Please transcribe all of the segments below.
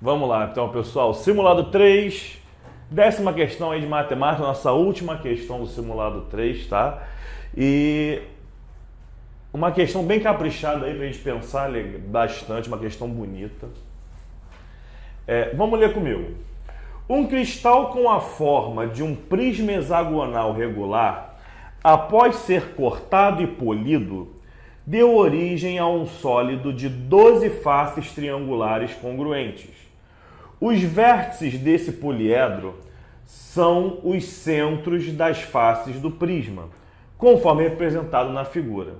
Vamos lá, então, pessoal. Simulado 3, 10ª questão aí de matemática, nossa última questão do simulado 3, tá? E uma questão bem caprichada aí pra gente pensar bastante, uma questão bonita. Vamos ler comigo. Um cristal com a forma de um prisma hexagonal regular, após ser cortado e polido, deu origem a um sólido de 12 faces triangulares congruentes. Os vértices desse poliedro são os centros das faces do prisma, conforme representado na figura.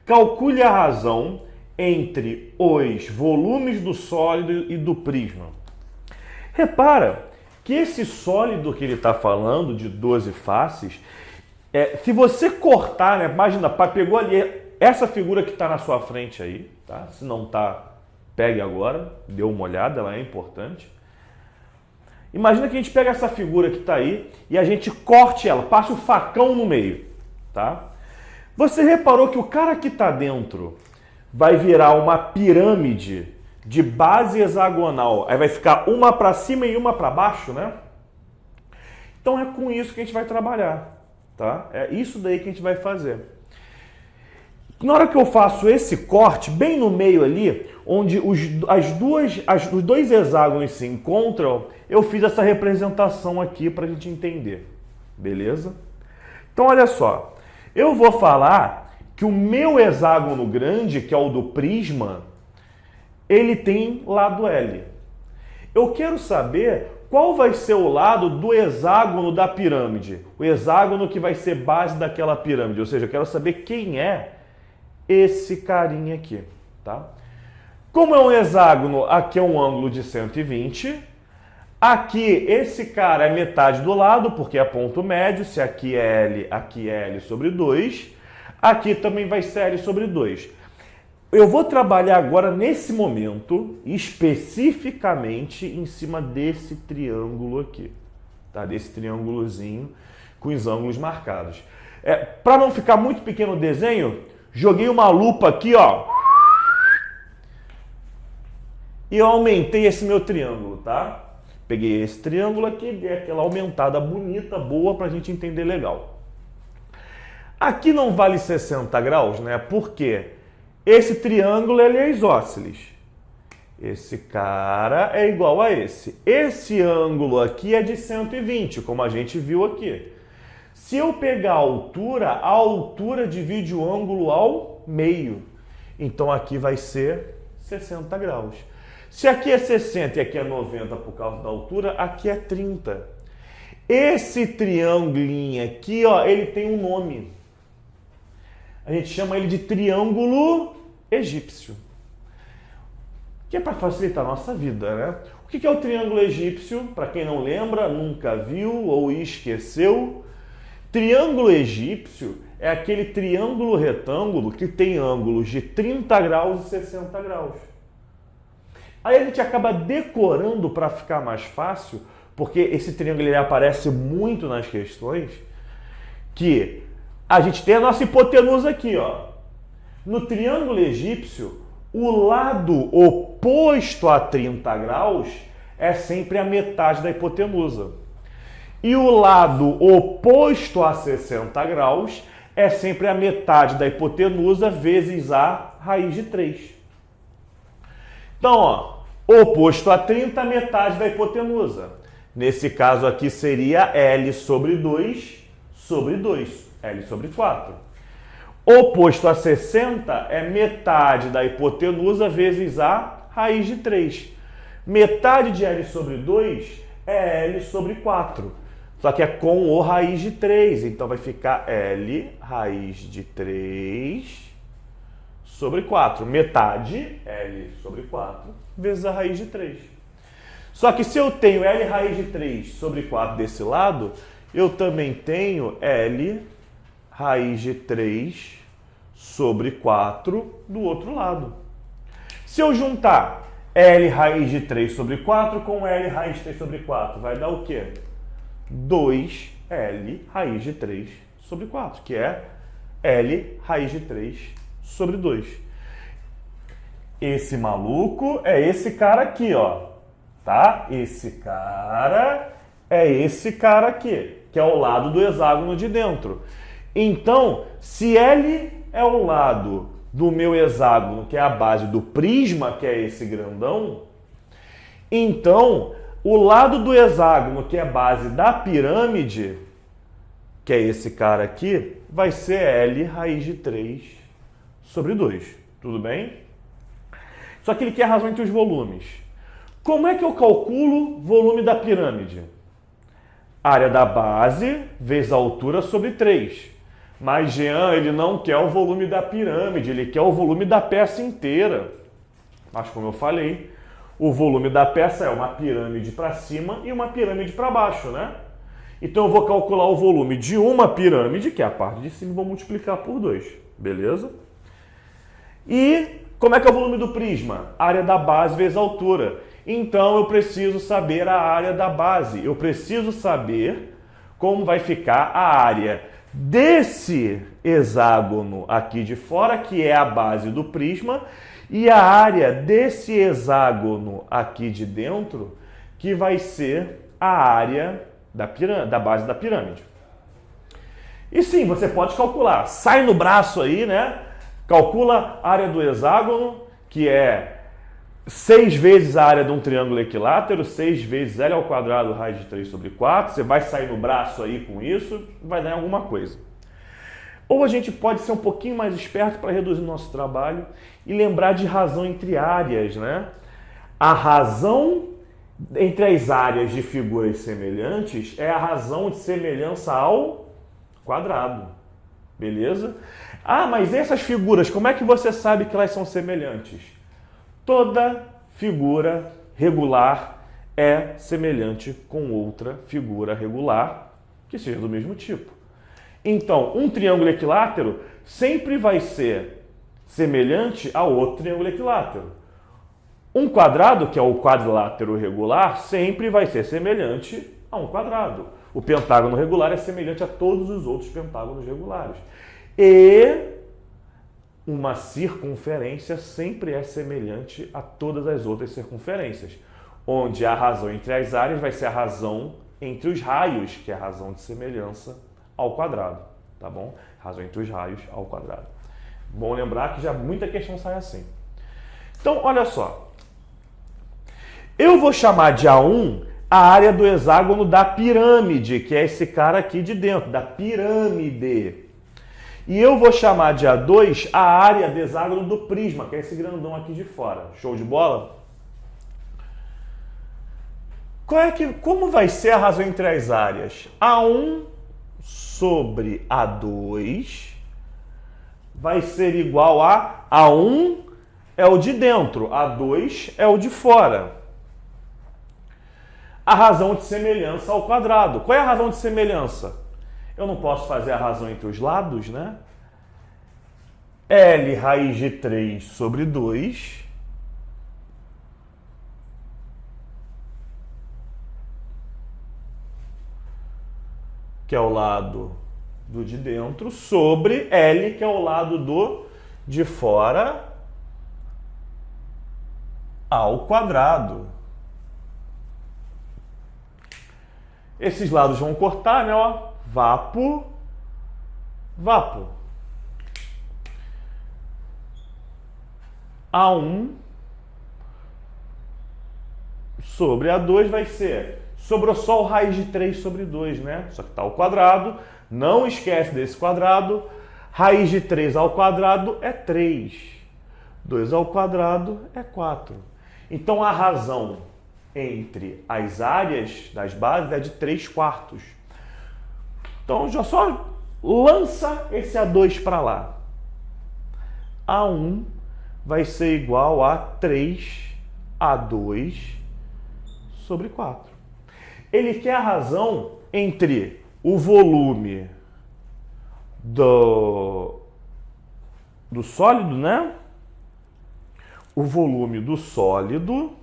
Calcule a razão entre os volumes do sólido e do prisma. Repara que esse sólido que ele está falando, de 12 faces, se você cortar, né, imagina, pegou ali essa figura que está na sua frente aí, tá? Se não está, pegue agora, dê uma olhada, ela é importante. Imagina que a gente pega essa figura que está aí e a gente corte ela, passe o facão no meio, tá? Você reparou que o cara que está dentro vai virar uma pirâmide de base hexagonal, aí vai ficar uma para cima e uma para baixo, né? Então é com isso que a gente vai trabalhar, tá? É isso daí que a gente vai fazer. Na hora que eu faço esse corte, bem no meio ali, onde os dois hexágonos se encontram, eu fiz essa representação aqui para a gente entender, beleza? Então olha só, eu vou falar que o meu hexágono grande, que é o do prisma, ele tem lado L. Eu quero saber qual vai ser o lado do hexágono da pirâmide, o hexágono que vai ser base daquela pirâmide, ou seja, eu quero saber quem é esse carinha aqui, tá? Como é um hexágono, aqui é um ângulo de 120. Aqui, esse cara é metade do lado, porque é ponto médio. Se aqui é L sobre 2. Aqui também vai ser L sobre 2. Eu vou trabalhar agora, nesse momento, especificamente em cima desse triângulo aqui, tá? Desse triângulozinho com os ângulos marcados. Para não ficar muito pequeno o desenho, joguei uma lupa aqui, ó, e eu aumentei esse meu triângulo, tá? Peguei esse triângulo aqui e dei aquela aumentada bonita, boa, pra gente entender legal. Aqui não vale 60 graus, né? Porque esse triângulo, ele é isósceles. Esse cara é igual a esse. Esse ângulo aqui é de 120, como a gente viu aqui. Se eu pegar a altura divide o ângulo ao meio. Então aqui vai ser 60 graus. Se aqui é 60 e aqui é 90 por causa da altura, aqui é 30. Esse triângulo aqui, ó, ele tem um nome. A gente chama ele de triângulo egípcio. Que é para facilitar a nossa vida, né? O que é o triângulo egípcio? Para quem não lembra, nunca viu ou esqueceu. Triângulo egípcio é aquele triângulo retângulo que tem ângulos de 30 graus e 60 graus. Aí a gente acaba decorando para ficar mais fácil, porque esse triângulo ele aparece muito nas questões, que a gente tem a nossa hipotenusa aqui, ó. No triângulo egípcio, o lado oposto a 30 graus é sempre a metade da hipotenusa. E o lado oposto a 60 graus é sempre a metade da hipotenusa vezes a raiz de 3. Então, ó, oposto a 30, metade da hipotenusa. Nesse caso aqui seria L sobre 2 sobre 2, L sobre 4. Oposto a 60 é metade da hipotenusa vezes a raiz de 3. Metade de L sobre 2 é L sobre 4. Só que é com o raiz de 3, então vai ficar L raiz de 3 sobre 4. Metade, L sobre 4, vezes a raiz de 3. Só que se eu tenho L raiz de 3 sobre 4 desse lado, eu também tenho L raiz de 3 sobre 4 do outro lado. Se eu juntar L raiz de 3 sobre 4 com L raiz de 3 sobre 4, vai dar o quê? 2L raiz de 3 sobre 4, que é L raiz de 3 sobre 2. Esse maluco é esse cara aqui, ó. tá? Esse cara é esse cara aqui, que é o lado do hexágono de dentro. Então, se L é o lado do meu hexágono, que é a base do prisma, que é esse grandão, então o lado do hexágono, que é a base da pirâmide, que é esse cara aqui, vai ser L raiz de 3 sobre 2. Tudo bem? Só que ele quer a razão entre os volumes. Como é que eu calculo o volume da pirâmide? Área da base vezes a altura sobre 3. Mas Jean, ele não quer o volume da pirâmide, ele quer o volume da peça inteira. Mas como eu falei, o volume da peça é uma pirâmide para cima e uma pirâmide para baixo, né? Então eu vou calcular o volume de uma pirâmide, que é a parte de cima, e vou multiplicar por 2, beleza? E como é que é o volume do prisma? Área da base vezes a altura. Então eu preciso saber a área da base. Eu preciso saber como vai ficar a área desse hexágono aqui de fora, que é a base do prisma, e a área desse hexágono aqui de dentro, que vai ser a área da base da pirâmide. E sim, você pode calcular. Sai no braço aí, né? Calcula a área do hexágono, que é 6 vezes a área de um triângulo equilátero, 6 vezes L ao quadrado raiz de 3 sobre 4. Você vai sair no braço aí com isso, vai dar em alguma coisa. Ou a gente pode ser um pouquinho mais esperto para reduzir o nosso trabalho e lembrar de razão entre áreas, né? A razão entre as áreas de figuras semelhantes é a razão de semelhança ao quadrado. Beleza? Ah, mas essas figuras, como é que você sabe que elas são semelhantes? Toda figura regular é semelhante com outra figura regular que seja do mesmo tipo. Então, um triângulo equilátero sempre vai ser semelhante a outro triângulo equilátero. Um quadrado, que é o quadrilátero regular, sempre vai ser semelhante a um quadrado. O pentágono regular é semelhante a todos os outros pentágonos regulares. E uma circunferência sempre é semelhante a todas as outras circunferências, onde a razão entre as áreas vai ser a razão entre os raios, que é a razão de semelhança ao quadrado, tá bom? Razão entre os raios ao quadrado. Bom lembrar que já muita questão sai assim. Então, olha só. Eu vou chamar de A1 a área do hexágono da pirâmide, que é esse cara aqui de dentro, da pirâmide. E eu vou chamar de A2 a área do hexágono do prisma, que é esse grandão aqui de fora. Show de bola? Como vai ser a razão entre as áreas? A1 sobre A2 vai ser igual a A1 é o de dentro, A2 é o de fora. A razão de semelhança ao quadrado. Qual é a razão de semelhança? Eu não posso fazer a razão entre os lados, né? L raiz de 3 sobre 2 que é o lado do de dentro, sobre L, que é o lado do de fora, ao quadrado. Esses lados vão cortar, né? Ó, vapo, vapo. A1 sobre A2 vai ser, sobrou só o raiz de 3 sobre 2, né? Só que está ao quadrado, não esquece desse quadrado. Raiz de 3 ao quadrado é 3. 2 ao quadrado é 4. Então a razão entre as áreas das bases é de 3/4. Então já só lança esse A2 para lá. A1 vai ser igual a 3A2 sobre 4. Ele quer a razão entre o volume do sólido, né? O volume do sólido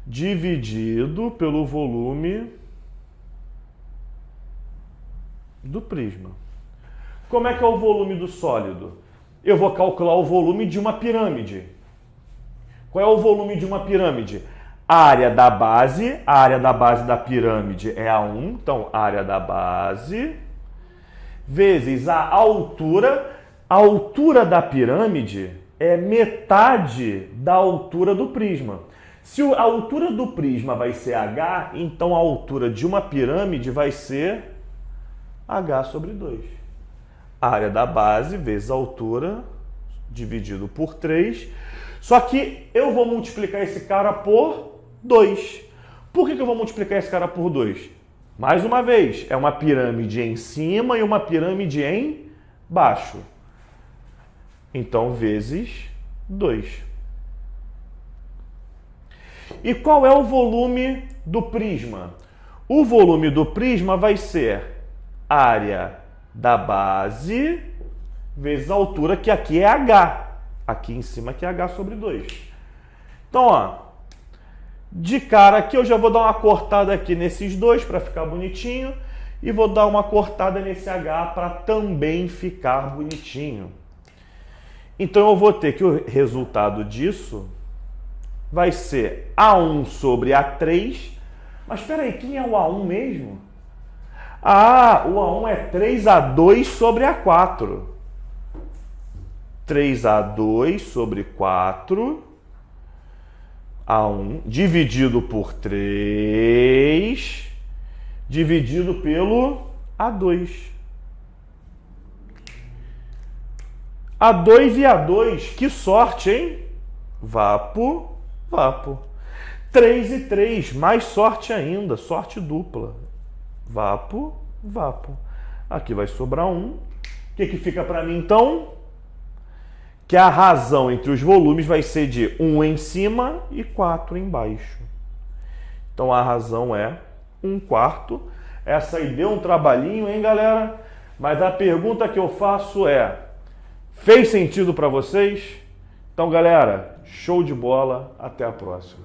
dividido pelo volume do prisma. Como é que é o volume do sólido? Eu vou calcular o volume de uma pirâmide. Qual é o volume de uma pirâmide? A área da base da pirâmide é a 1, então área da base, vezes a altura da pirâmide é metade da altura do prisma. Se a altura do prisma vai ser h, então a altura de uma pirâmide vai ser h sobre 2. A área da base vezes a altura dividido por 3. Só que eu vou multiplicar esse cara por 2. Por que eu vou multiplicar esse cara por 2? Mais uma vez, é uma pirâmide em cima e uma pirâmide em baixo. Então, vezes 2. E qual é o volume do prisma? O volume do prisma vai ser área da base vezes a altura, que aqui é h. Aqui em cima que é h sobre 2. Então, ó, de cara aqui eu já vou dar uma cortada aqui nesses dois para ficar bonitinho e vou dar uma cortada nesse h para também ficar bonitinho. Então eu vou ter que o resultado disso vai ser A1 sobre A3. Mas espera aí, quem é o A1 mesmo? Ah, o A1 é 3A2 sobre A4. 3A2 sobre 4. A1 dividido por 3 dividido pelo A2. A2 e A2, que sorte, hein? Vapo, vapo. 3 e 3, mais sorte ainda, sorte dupla. Vapo, vapo. Aqui vai sobrar 1. O que fica para mim, então? Que a razão entre os volumes vai ser de 1 em cima e 4 embaixo. Então a razão é 1/4. Essa aí deu um trabalhinho, hein, galera? Mas a pergunta que eu faço é: fez sentido para vocês? Então, galera, show de bola. Até a próxima.